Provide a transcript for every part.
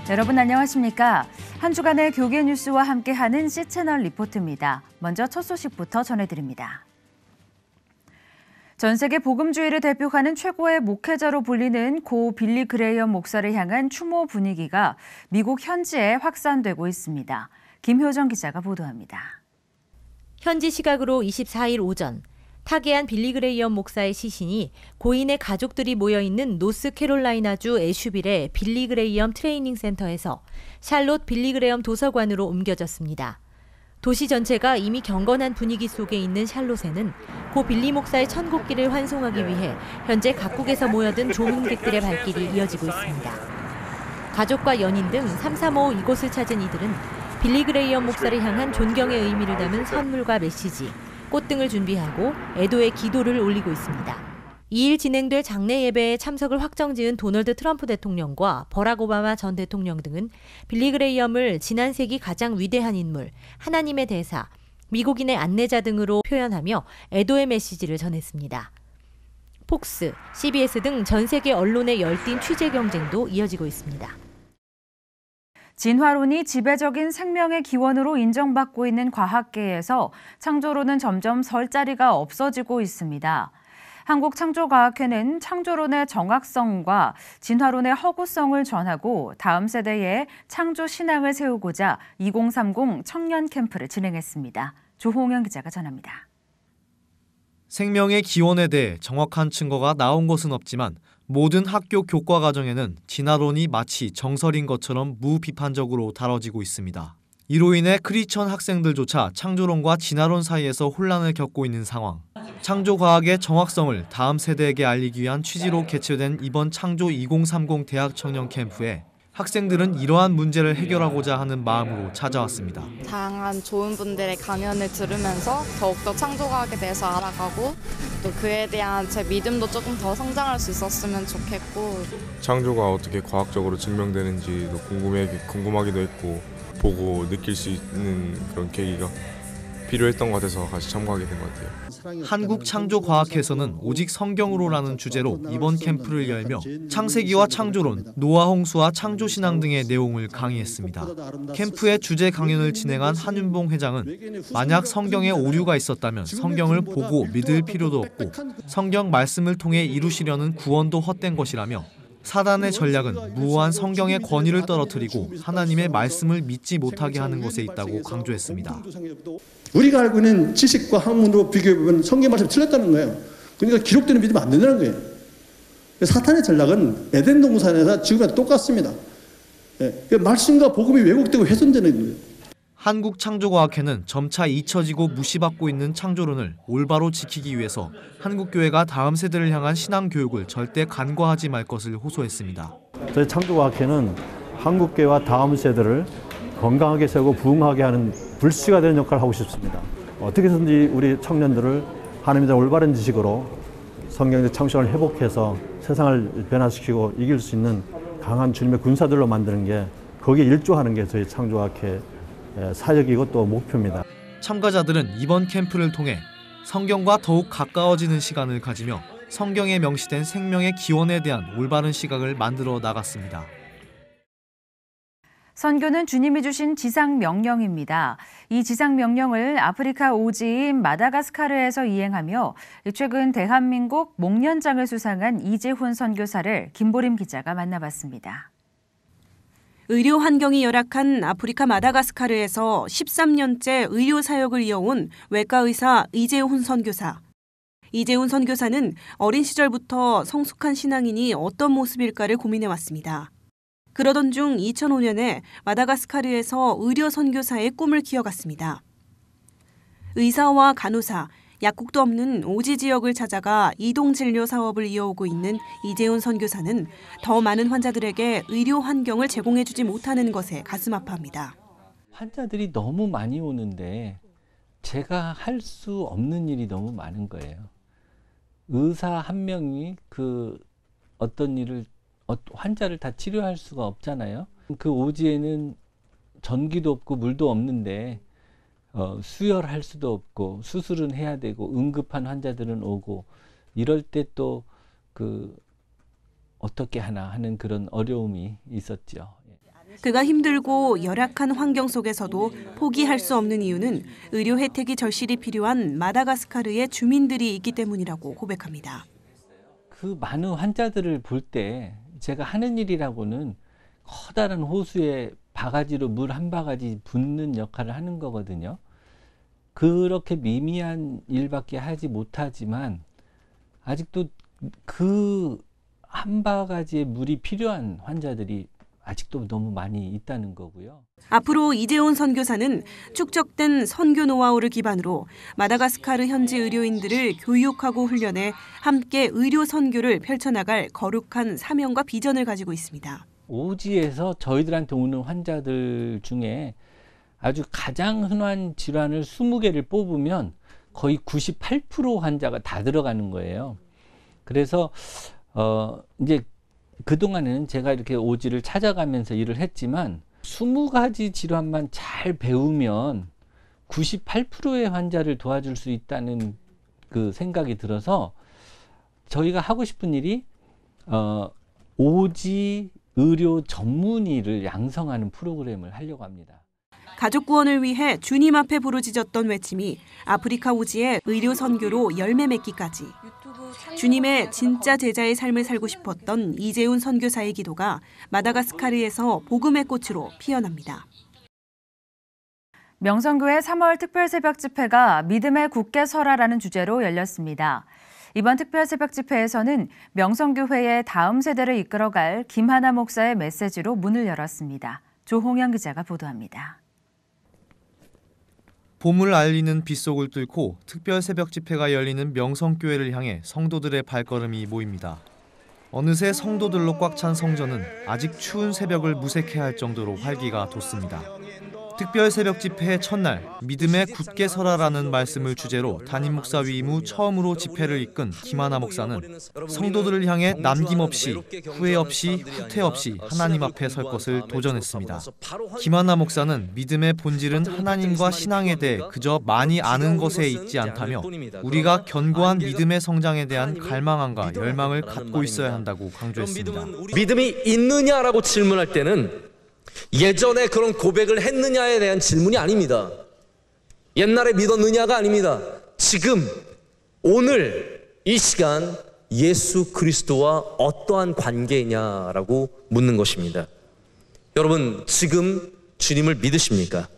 여러분 안녕하십니까? 한 주간의 교계 뉴스와 함께하는 C채널 리포트입니다. 먼저 첫 소식부터 전해드립니다. 전 세계 복음주의를 대표하는 최고의 목회자로 불리는 고 빌리 그레이엄 목사를 향한 추모 분위기가 미국 현지에 확산되고 있습니다. 김효정 기자가 보도합니다. 현지 시각으로 24일 오전 타계한 빌리 그레이엄 목사의 시신이 고인의 가족들이 모여있는 노스캐롤라이나주 애슈빌의 빌리 그레이엄 트레이닝 센터에서 샬롯 빌리 그레이엄 도서관으로 옮겨졌습니다. 도시 전체가 이미 경건한 분위기 속에 있는 샬롯에는 고 빌리 목사의 천국기를 환송하기 위해 현재 각국에서 모여든 조문객들의 발길이 이어지고 있습니다. 가족과 연인 등 3, 3, 5 이곳을 찾은 이들은 빌리 그레이엄 목사를 향한 존경의 의미를 담은 선물과 메시지, 꽃 등을 준비하고 애도의 기도를 올리고 있습니다. 2일 진행될 장례 예배에 참석을 확정지은 도널드 트럼프 대통령과 버락 오바마 전 대통령 등은 빌리 그레이엄을 지난 세기 가장 위대한 인물, 하나님의 대사, 미국인의 안내자 등으로 표현하며 애도의 메시지를 전했습니다. 폭스, CBS 등 전 세계 언론의 열띤 취재 경쟁도 이어지고 있습니다. 진화론이 지배적인 생명의 기원으로 인정받고 있는 과학계에서 창조론은 점점 설 자리가 없어지고 있습니다. 한국창조과학회는 창조론의 정확성과 진화론의 허구성을 전하고 다음 세대의 창조 신앙을 세우고자 2030 청년 캠프를 진행했습니다. 조홍영 기자가 전합니다. 생명의 기원에 대해 정확한 증거가 나온 것은 없지만 모든 학교 교과 과정에는 진화론이 마치 정설인 것처럼 무비판적으로 다뤄지고 있습니다. 이로 인해 크리스천 학생들조차 창조론과 진화론 사이에서 혼란을 겪고 있는 상황. 창조과학의 정확성을 다음 세대에게 알리기 위한 취지로 개최된 이번 창조 2030 대학 청년 캠프에 학생들은 이러한 문제를 해결하고자 하는 마음으로 찾아왔습니다. 다양한 좋은 분들의 강연을 들으면서 더욱더 창조과학에 대해서 알아가고 또 그에 대한 제 믿음도 조금 더 성장할 수 있었으면 좋겠고 창조가 어떻게 과학적으로 증명되는지도 궁금하기도 했고 보고 느낄 수 있는 그런 계기가 필요했던 것 같아서 같이 참가하게 된 것 같아요. 한국창조과학회에서는 오직 성경으로라는 주제로 이번 캠프를 열며 창세기와 창조론, 노아 홍수와 창조신앙 등의 내용을 강의했습니다. 캠프의 주제 강연을 진행한 한윤봉 회장은 만약 성경에 오류가 있었다면 성경을 보고 믿을 필요도 없고 성경 말씀을 통해 이루시려는 구원도 헛된 것이라며 사단의 전략은 무오한 성경의 권위를 떨어뜨리고 하나님의 말씀을 믿지 못하게 하는 것에 있다고 강조했습니다. 우리가 알고 있는 지식과 학문으로 비교해보면 성경 말씀이 틀렸다는 거예요. 그러니까 기록되는 믿으면 안 된다는 거예요. 사탄의 전략은 에덴 동산에서 지금과 똑같습니다. 말씀과 복음이 왜곡되고 훼손되는 거예요. 한국창조과학회는 점차 잊혀지고 무시받고 있는 창조론을 올바로 지키기 위해서 한국교회가 다음 세대를 향한 신앙교육을 절대 간과하지 말 것을 호소했습니다. 저희 창조과학회는 한국교회와 다음 세대를 건강하게 세우고 부흥하게 하는 불씨가 되는 역할을 하고 싶습니다. 어떻게 해서든지 우리 청년들을 하나님에 대한 올바른 지식으로 성경의 창조를 회복해서 세상을 변화시키고 이길 수 있는 강한 주님의 군사들로 만드는 게 거기에 일조하는 게 저희 창조과학회 사역이고 또 목표입니다. 참가자들은 이번 캠프를 통해 성경과 더욱 가까워지는 시간을 가지며 성경에 명시된 생명의 기원에 대한 올바른 시각을 만들어 나갔습니다. 선교는 주님이 주신 지상명령입니다. 이 지상명령을 아프리카 오지인 마다가스카르에서 이행하며 최근 대한민국 목련장을 수상한 이재훈 선교사를 김보림 기자가 만나봤습니다. 의료 환경이 열악한 아프리카 마다가스카르에서 13년째 의료 사역을 이어온 외과의사 이재훈 선교사. 이재훈 선교사는 어린 시절부터 성숙한 신앙인이 어떤 모습일까를 고민해왔습니다. 그러던 중 2005년에 마다가스카르에서 의료 선교사의 꿈을 키워갔습니다. 의사와 간호사, 약국도 없는 오지 지역을 찾아가 이동 진료 사업을 이어오고 있는 이재훈 선교사는 더 많은 환자들에게 의료 환경을 제공해주지 못하는 것에 가슴 아파합니다. 환자들이 너무 많이 오는데 제가 할 수 없는 일이 너무 많은 거예요. 의사 한 명이 어떤 일을 환자를 다 치료할 수가 없잖아요. 그 오지에는 전기도 없고 물도 없는데 수혈할 수도 없고 수술은 해야 되고 응급한 환자들은 오고 이럴 때 또 어떻게 하나 하는 그런 어려움이 있었죠. 그가 힘들고 열악한 환경 속에서도 포기할 수 없는 이유는 의료 혜택이 절실히 필요한 마다가스카르의 주민들이 있기 때문이라고 고백합니다. 그 많은 환자들을 볼 때 제가 하는 일이라고는 커다란 호수에 바가지로 물 한 바가지 붓는 역할을 하는 거거든요. 그렇게 미미한 일밖에 하지 못하지만 아직도 그 한 바가지의 물이 필요한 환자들이 아직도 너무 많이 있다는 거고요. 앞으로 이재훈 선교사는 축적된 선교 노하우를 기반으로 마다가스카르 현지 의료인들을 교육하고 훈련해 함께 의료 선교를 펼쳐나갈 거룩한 사명과 비전을 가지고 있습니다. 오지에서 저희들한테 오는 환자들 중에 아주 가장 흔한 질환을 20개를 뽑으면 거의 98% 환자가 다 들어가는 거예요. 그래서 이제 그동안은 제가 이렇게 오지를 찾아가면서 일을 했지만 20가지 질환만 잘 배우면 98%의 환자를 도와줄 수 있다는 그 생각이 들어서 저희가 하고 싶은 일이 오지 의료 전문의를 양성하는 프로그램을 하려고 합니다. 가족 구원을 위해 주님 앞에 부르짖었던 외침이 아프리카 오지의 의료 선교로 열매 맺기까지. 주님의 진짜 제자의 삶을 살고 싶었던 이재훈 선교사의 기도가 마다가스카르에서 복음의 꽃으로 피어납니다. 명성교회 3월 특별새벽 집회가 믿음에 굳게 서라라는 주제로 열렸습니다. 이번 특별새벽 집회에서는 명성교회의 다음 세대를 이끌어갈 김하나 목사의 메시지로 문을 열었습니다. 조홍영 기자가 보도합니다. 봄을 알리는 빗속을 뚫고 특별 새벽 집회가 열리는 명성교회를 향해 성도들의 발걸음이 모입니다. 어느새 성도들로 꽉 찬 성전은 아직 추운 새벽을 무색해 할 정도로 활기가 돋습니다. 특별 새벽 집회의 첫날 믿음에 굳게 서라라는 말씀을 주제로 담임 목사 위임 후 처음으로 집회를 이끈 김하나 목사는 성도들을 향해 남김없이 후회 없이 후퇴 없이 하나님 앞에 설 것을 도전했습니다. 김하나 목사는 믿음의 본질은 하나님과 신앙에 대해 그저 많이 아는 것에 있지 않다며 우리가 견고한 믿음의 성장에 대한 갈망함과 열망을 갖고 있어야 한다고 강조했습니다. 믿음이 있느냐라고 질문할 때는 예전에 그런 고백을 했느냐에 대한 질문이 아닙니다. 옛날에 믿었느냐가 아닙니다. 지금 오늘 이 시간 예수 그리스도와 어떠한 관계냐라고 묻는 것입니다. 여러분 지금 주님을 믿으십니까?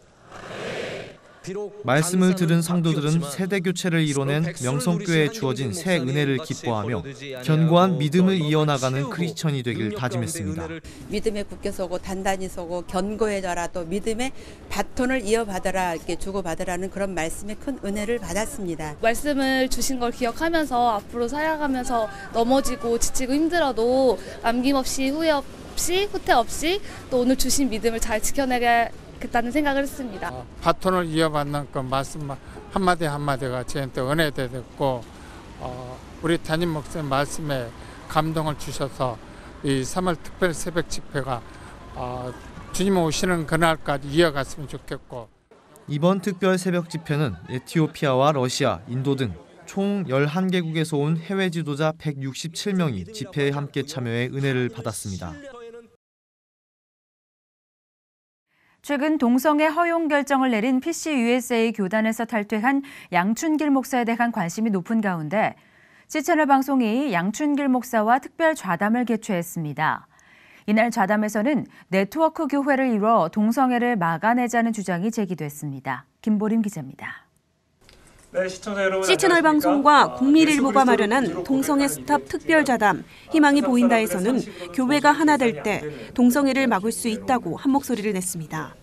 말씀을 들은 성도들은 세대 교체를 이뤄낸 명성교회에 주어진 새 은혜를 기뻐하며 견고한 믿음을 이어나가는 크리스천이 되길 다짐했습니다. 믿음에 굳게 서고 단단히 서고 견고해져라, 또 믿음의 바톤을 이어받아라, 이렇게 주고받으라는 그런 말씀의 큰 은혜를 받았습니다. 말씀을 주신 걸 기억하면서 앞으로 살아가면서 넘어지고 지치고 힘들어도 남김없이 후회 없이 또 오늘 주신 믿음을 잘 지켜내겠다는 생각을 했습니다. 바톤을 이어받는 그 말씀 한마디 한마디가 저한테 은혜가 됐고 우리 담임 목사님 말씀에 감동을 주셔서 이 3월 특별 새벽 집회가 주님 오시는 그날까지 이어갔으면 좋겠고, 이번 특별 새벽 집회는 에티오피아와 러시아, 인도 등 총 11개국에서 온 해외 지도자 167명이 집회에 함께 참여해 은혜를 받았습니다. 최근 동성애 허용 결정을 내린 PCUSA 교단에서 탈퇴한 양춘길 목사에 대한 관심이 높은 가운데 C채널 방송이 양춘길 목사와 특별 좌담을 개최했습니다. 이날 좌담에서는 네트워크 교회를 이뤄 동성애를 막아내자는 주장이 제기됐습니다. 김보림 기자입니다. 네, 시청자 여러분, C채널 방송과 국민일보가 마련한 동성애 스탑 특별자담 희망이 보인다에서는 교회가 하나 될 때 동성애를 막을 수 있다고 한 목소리를 냈습니다.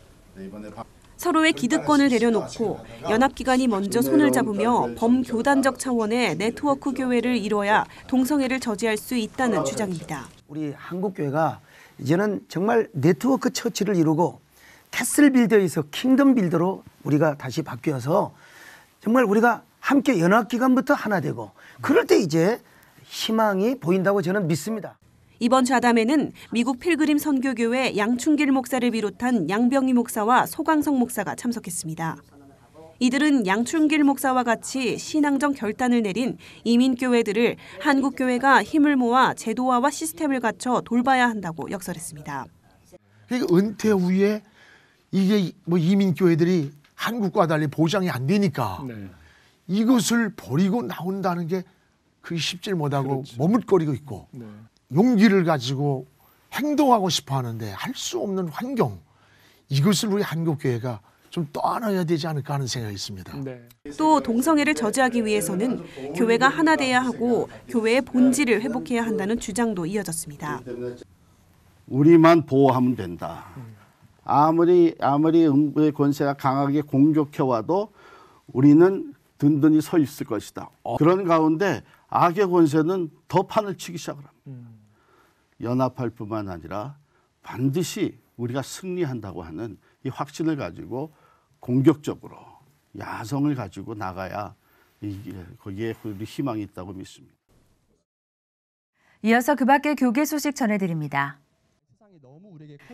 서로의 기득권을 내려놓고 연합기관이 먼저 손을 잡으며 범교단적 차원의 네트워크 교회를 이뤄야 동성애를 저지할 수 있다는 주장입니다. 우리 한국교회가 이제는 정말 네트워크 처치를 이루고 캐슬 빌더에서 킹덤 빌더로 우리가 다시 바뀌어서 정말 우리가 함께 연합기관부터 하나 되고 그럴 때 이제 희망이 보인다고 저는 믿습니다. 이번 좌담에는 미국 필그림 선교교회 양춘길 목사를 비롯한 양병희 목사와 소강성 목사가 참석했습니다. 이들은 양춘길 목사와 같이 신앙적 결단을 내린 이민교회들을 한국교회가 힘을 모아 제도화와 시스템을 갖춰 돌봐야 한다고 역설했습니다. 그러니까 은퇴 후에 이게 뭐 이민교회들이 한국과 달리 보장이 안 되니까 이것을 버리고 나온다는 게 그게 쉽지 못하고 머뭇거리고 있고 용기를 가지고 행동하고 싶어 하는데 할 수 없는 환경, 이것을 우리 한국교회가 좀 떠안아야 되지 않을까 하는 생각이 있습니다. 또 동성애를 저지하기 위해서는 교회가 하나 돼야 하고 교회의 본질을 회복해야 한다는 주장도 이어졌습니다. 우리만 보호하면 된다. 아무리 음부의 권세가 강하게 공격해와도 우리는 든든히 서 있을 것이다. 그런 가운데 악의 권세는 더 판을 치기 시작을 합니다. 연합할 뿐만 아니라 반드시 우리가 승리한다고 하는 이 확신을 가지고 공격적으로 야성을 가지고 나가야 거기에 우리 희망이 있다고 믿습니다. 이어서 그 밖의 교계 소식 전해드립니다.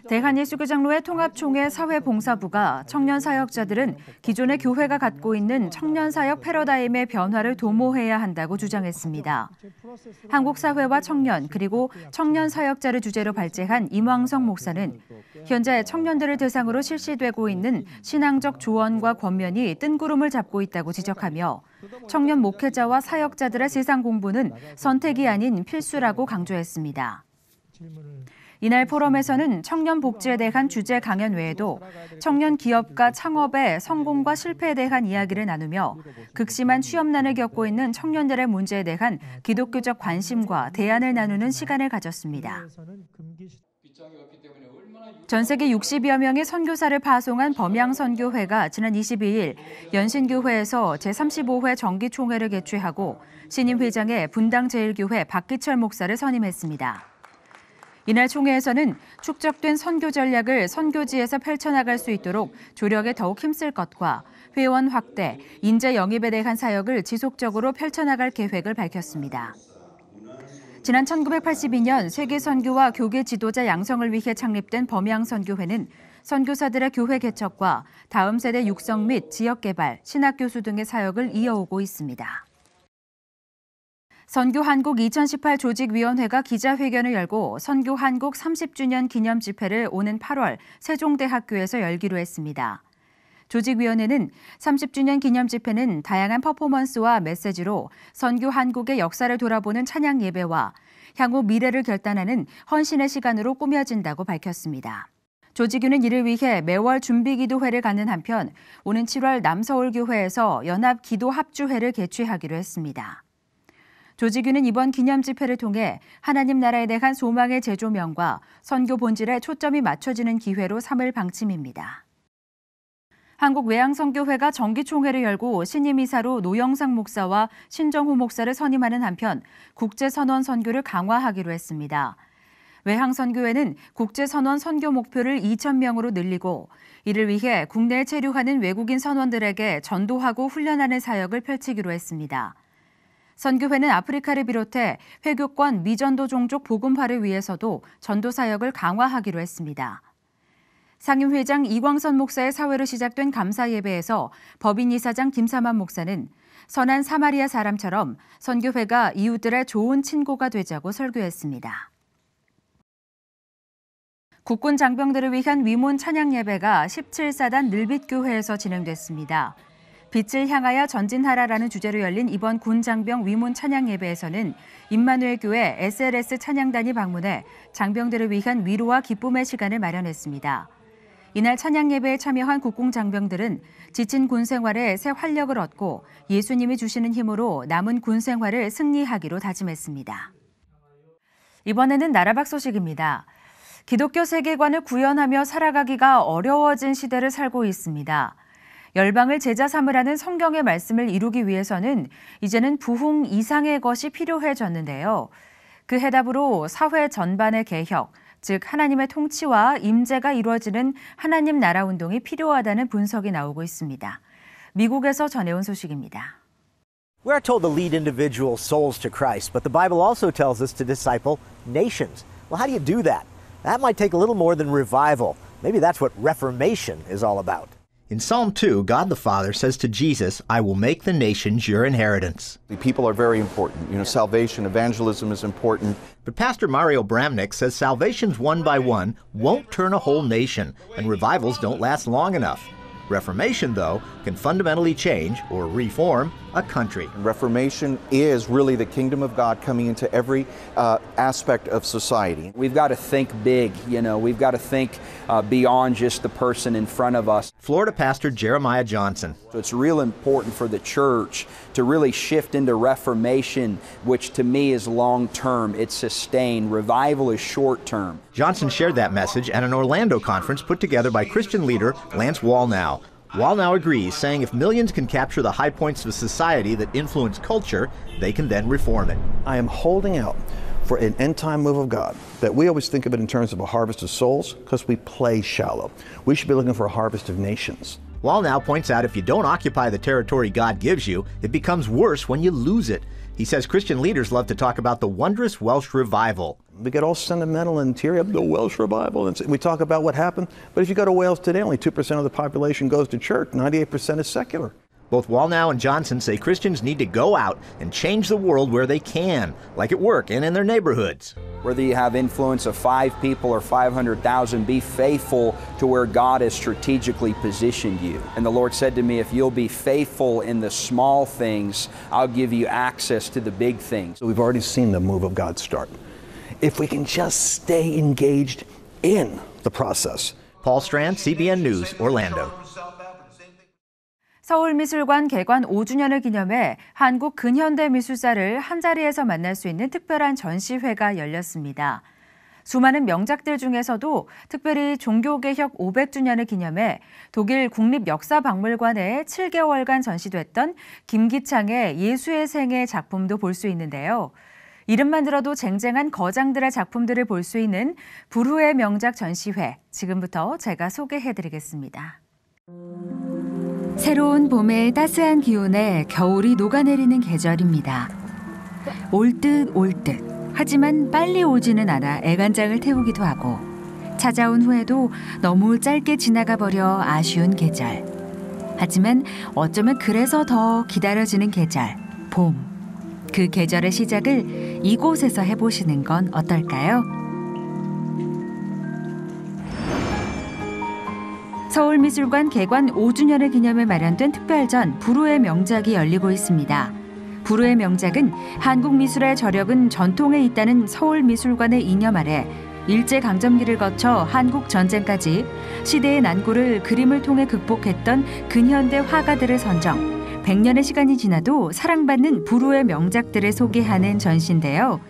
대한예수교장로회 통합총회 사회봉사부가 청년 사역자들은 기존의 교회가 갖고 있는 청년 사역 패러다임의 변화를 도모해야 한다고 주장했습니다. 한국 사회와 청년 그리고 청년 사역자를 주제로 발제한 임왕성 목사는 현재 청년들을 대상으로 실시되고 있는 신앙적 조언과 권면이 뜬구름을 잡고 있다고 지적하며 청년 목회자와 사역자들의 세상 공부는 선택이 아닌 필수라고 강조했습니다. 이날 포럼에서는 청년 복지에 대한 주제 강연 외에도 청년 기업가 창업의 성공과 실패에 대한 이야기를 나누며 극심한 취업난을 겪고 있는 청년들의 문제에 대한 기독교적 관심과 대안을 나누는 시간을 가졌습니다. 전 세계 60여 명의 선교사를 파송한 범양선교회가 지난 22일 연신교회에서 제35회 정기총회를 개최하고 신임 회장에 분당제일교회 박기철 목사를 선임했습니다. 이날 총회에서는 축적된 선교 전략을 선교지에서 펼쳐나갈 수 있도록 조력에 더욱 힘쓸 것과 회원 확대, 인재 영입에 대한 사역을 지속적으로 펼쳐나갈 계획을 밝혔습니다. 지난 1982년 세계 선교와 교계 지도자 양성을 위해 창립된 범양선교회는 선교사들의 교회 개척과 다음 세대 육성 및 지역 개발, 신학 교수 등의 사역을 이어오고 있습니다. 선교한국 2018 조직위원회가 기자회견을 열고 선교한국 30주년 기념 집회를 오는 8월 세종대학교에서 열기로 했습니다. 조직위원회는 30주년 기념 집회는 다양한 퍼포먼스와 메시지로 선교한국의 역사를 돌아보는 찬양 예배와 향후 미래를 결단하는 헌신의 시간으로 꾸며진다고 밝혔습니다. 조직위는 이를 위해 매월 준비기도회를 갖는 한편 오는 7월 남서울교회에서 연합기도합주회를 개최하기로 했습니다. 조직위는 이번 기념 집회를 통해 하나님 나라에 대한 소망의 재조명과 선교 본질에 초점이 맞춰지는 기회로 삼을 방침입니다. 한국외양선교회가 정기총회를 열고 신임이사로 노영상 목사와 신정호 목사를 선임하는 한편 국제선원 선교를 강화하기로 했습니다. 외항선교회는 국제선원 선교 목표를 2,000명으로 늘리고 이를 위해 국내에 체류하는 외국인 선원들에게 전도하고 훈련하는 사역을 펼치기로 했습니다. 선교회는 아프리카를 비롯해 회교권 미전도 종족 복음화를 위해서도 전도 사역을 강화하기로 했습니다. 상임회장 이광선 목사의 사회로 시작된 감사 예배에서 법인 이사장 김사만 목사는 선한 사마리아 사람처럼 선교회가 이웃들의 좋은 친구가 되자고 설교했습니다. 국군 장병들을 위한 위문 찬양 예배가 17사단 늘빛교회에서 진행됐습니다. 빛을 향하여 전진하라라는 주제로 열린 이번 군 장병 위문 찬양 예배에서는 임마누엘 교회 SLS 찬양단이 방문해 장병들을 위한 위로와 기쁨의 시간을 마련했습니다. 이날 찬양 예배에 참여한 국군 장병들은 지친 군 생활에 새 활력을 얻고 예수님이 주시는 힘으로 남은 군 생활을 승리하기로 다짐했습니다. 이번에는 나라 밖 소식입니다. 기독교 세계관을 구현하며 살아가기가 어려워진 시대를 살고 있습니다. 열방을 제자 삼으라는 성경의 말씀을 이루기 위해서는 이제는 부흥 이상의 것이 필요해졌는데요. 그 해답으로 사회 전반의 개혁, 즉 하나님의 통치와 임재가 이루어지는 하나님 나라 운동이 필요하다는 분석이 나오고 있습니다. 미국에서 전해온 소식입니다. We are told to lead individual souls to Christ, but the Bible also tells us to disciple nations. Well, how do you do that? That might take a little more than revival. Maybe that's what Reformation is all about. In Psalm 2, God the Father says to Jesus, I will make the nations your inheritance. People are very important. You know, salvation, evangelism is important. But Pastor Mario Bramnick says salvations one by one won't turn a whole nation, and revivals don't last long enough. Reformation, though, can fundamentally change or reform a country. Reformation is really the kingdom of God coming into every aspect of society. We've got to think big, you know, we've got to think beyond just the person in front of us. Florida pastor Jeremiah Johnson. So it's real important for the church to really shift into Reformation, which to me is long term, it's sustained. Revival is short term. Johnson shared that message at an Orlando conference put together by Christian leader Lance Wallnau. Wallnau agrees, saying if millions can capture the high points of society that influence culture, they can then reform it. I am holding out for an end-time move of God, that we always think of it in terms of a harvest of souls, because we play shallow. We should be looking for a harvest of nations. Wallnau points out if you don't occupy the territory God gives you, it becomes worse when you lose it. He says Christian leaders love to talk about the wondrous Welsh revival. We get all sentimental and teary up the Welsh revival, and we talk about what happened. But if you go to Wales today, only 2% of the population goes to church. 98% is secular. Both Wallnau and Johnson say Christians need to go out and change the world where they can, like at work and in their neighborhoods. Whether you have influence of 5 people or 500,000, be faithful to where God has strategically positioned you. And the Lord said to me, if you'll be faithful in the small things, I'll give you access to the big things. So we've already seen the move of God start. If we can just stay engaged in the process. Paul Strand, CBN News, Orlando. 서울미술관 개관 5주년을 기념해 한국 근현대 미술사를 한자리에서 만날 수 있는 특별한 전시회가 열렸습니다. 수많은 명작들 중에서도 특별히 종교개혁 500주년을 기념해 독일 국립역사박물관에 7개월간 전시됐던 김기창의 예수의 생애 작품도 볼 수 있는데요. 이름만 들어도 쟁쟁한 거장들의 작품들을 볼 수 있는 불후의 명작 전시회, 지금부터 제가 소개해드리겠습니다. 새로운 봄의 따스한 기온에 겨울이 녹아내리는 계절입니다. 올 듯 하지만 빨리 오지는 않아 애간장을 태우기도 하고 찾아온 후에도 너무 짧게 지나가 버려 아쉬운 계절. 하지만 어쩌면 그래서 더 기다려지는 계절, 봄. 그 계절의 시작을 이곳에서 해보시는 건 어떨까요? 서울미술관 개관 5주년을 기념해 마련된 특별전 불후의 명작이 열리고 있습니다. 불후의 명작은 한국 미술의 저력은 전통에 있다는 서울미술관의 이념 아래 일제강점기를 거쳐 한국전쟁까지 시대의 난고를 그림을 통해 극복했던 근현대 화가들을 선정, 100년의 시간이 지나도 사랑받는 불후의 명작들을 소개하는 전시인데요.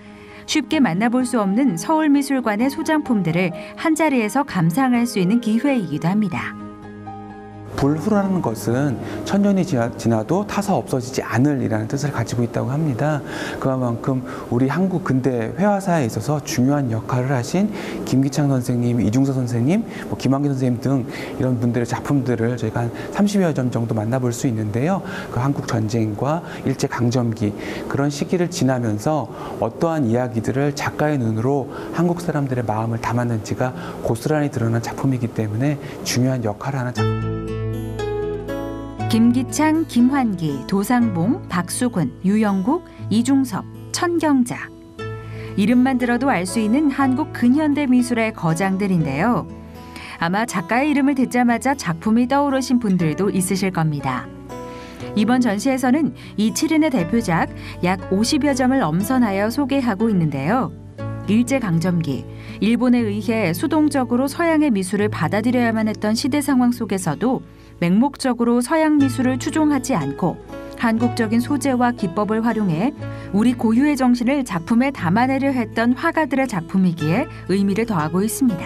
쉽게 만나볼 수 없는 서울미술관의 소장품들을 한자리에서 감상할 수 있는 기회이기도 합니다. 불후라는 것은 천년이 지나도 타서 없어지지 않을이라는 뜻을 가지고 있다고 합니다. 그만큼 우리 한국 근대 회화사에 있어서 중요한 역할을 하신 김기창 선생님, 이중서 선생님, 김한기 선생님 등 이런 분들의 작품들을 저희가 한 30여 점 정도 만나볼 수 있는데요. 그 한국 전쟁과 일제 강점기 그런 시기를 지나면서 어떠한 이야기들을 작가의 눈으로 한국 사람들의 마음을 담았는지가 고스란히 드러난 작품이기 때문에 중요한 역할을 하는 작품. 김기창, 김환기, 도상봉, 박수근, 유영국, 이중섭, 천경자. 이름만 들어도 알 수 있는 한국 근현대 미술의 거장들인데요. 아마 작가의 이름을 듣자마자 작품이 떠오르신 분들도 있으실 겁니다. 이번 전시에서는 이 7인의 대표작 약 50여 점을 엄선하여 소개하고 있는데요. 일제강점기, 일본에 의해 수동적으로 서양의 미술을 받아들여야만 했던 시대 상황 속에서도 맹목적으로 서양 미술을 추종하지 않고 한국적인 소재와 기법을 활용해 우리 고유의 정신을 작품에 담아내려 했던 화가들의 작품이기에 의미를 더하고 있습니다.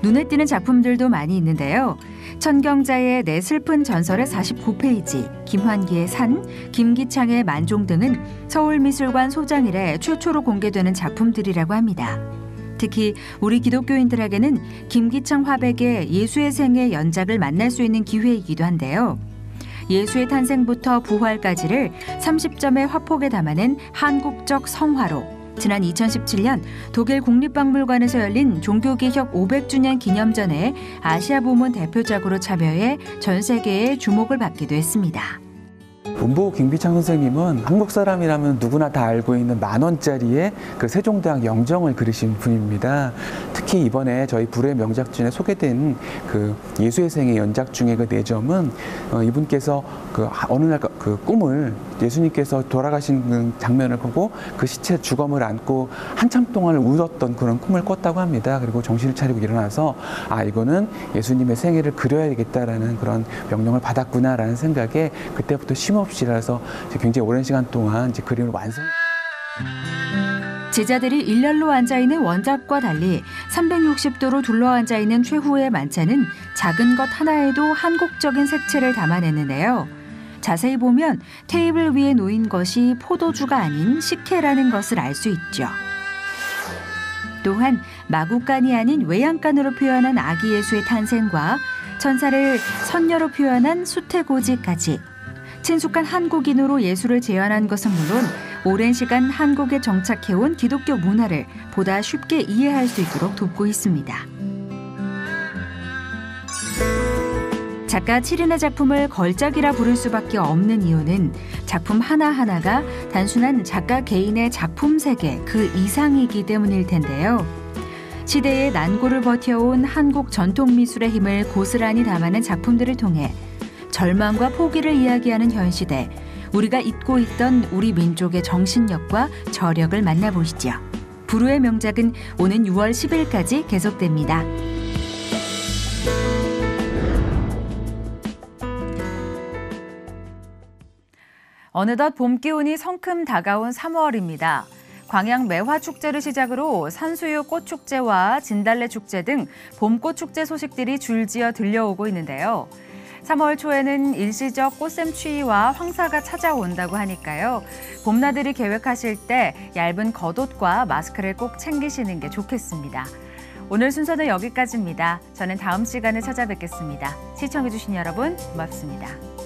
눈에 띄는 작품들도 많이 있는데요. 천경자의 내 슬픈 전설의 49페이지, 김환기의 산, 김기창의 만종 등은 서울미술관 소장 이래 최초로 공개되는 작품들이라고 합니다. 특히 우리 기독교인들에게는 김기창 화백의 예수의 생애 연작을 만날 수 있는 기회이기도 한데요. 예수의 탄생부터 부활까지를 30점의 화폭에 담아낸 한국적 성화로 지난 2017년 독일 국립박물관에서 열린 종교개혁 500주년 기념전에 아시아 부문 대표작으로 참여해 전 세계의 주목을 받기도 했습니다. 문보 김비창 선생님은 한국 사람이라면 누구나 다 알고 있는 10,000원짜리의 그 세종대왕 영정을 그리신 분입니다. 특히 이번에 저희 불후의 명작 중에 소개된 그 예수의 생애 연작 중에 그 4점은 이분께서 그 어느 날 그 꿈을 예수님께서 돌아가신 장면을 보고 그 시체 주검을 안고 한참 동안 울었던 그런 꿈을 꿨다고 합니다. 그리고 정신을 차리고 일어나서 아, 이거는 예수님의 생애를 그려야겠다라는 그런 명령을 받았구나라는 생각에 그때부터 쉼없이 일어나서 굉장히 오랜 시간 동안 이제 그림을 완성. 제자들이 일렬로 앉아있는 원작과 달리 360도로 둘러앉아있는 최후의 만찬은 작은 것 하나에도 한국적인 색채를 담아내는데요. 자세히 보면 테이블 위에 놓인 것이 포도주가 아닌 식혜라는 것을 알 수 있죠. 또한 마구간이 아닌 외양간으로 표현한 아기 예수의 탄생과 천사를 선녀로 표현한 수태고지까지 친숙한 한국인으로 예수를 재현한 것은 물론 오랜 시간 한국에 정착해온 기독교 문화를 보다 쉽게 이해할 수 있도록 돕고 있습니다. 작가 7인의 작품을 걸작이라 부를 수밖에 없는 이유는 작품 하나하나가 단순한 작가 개인의 작품 세계 그 이상이기 때문일 텐데요. 시대의 난고를 버텨온 한국 전통미술의 힘을 고스란히 담아낸 작품들을 통해 절망과 포기를 이야기하는 현 시대, 우리가 잊고 있던 우리 민족의 정신력과 저력을 만나보시죠. 불후의 명작은 오는 6월 10일까지 계속됩니다. 어느덧 봄 기운이 성큼 다가온 3월입니다. 광양 매화축제를 시작으로 산수유 꽃축제와 진달래 축제 등 봄꽃 축제 소식들이 줄지어 들려오고 있는데요. 3월 초에는 일시적 꽃샘 추위와 황사가 찾아온다고 하니까요. 봄나들이 계획하실 때 얇은 겉옷과 마스크를 꼭 챙기시는 게 좋겠습니다. 오늘 순서는 여기까지입니다. 저는 다음 시간에 찾아뵙겠습니다. 시청해주신 여러분 고맙습니다.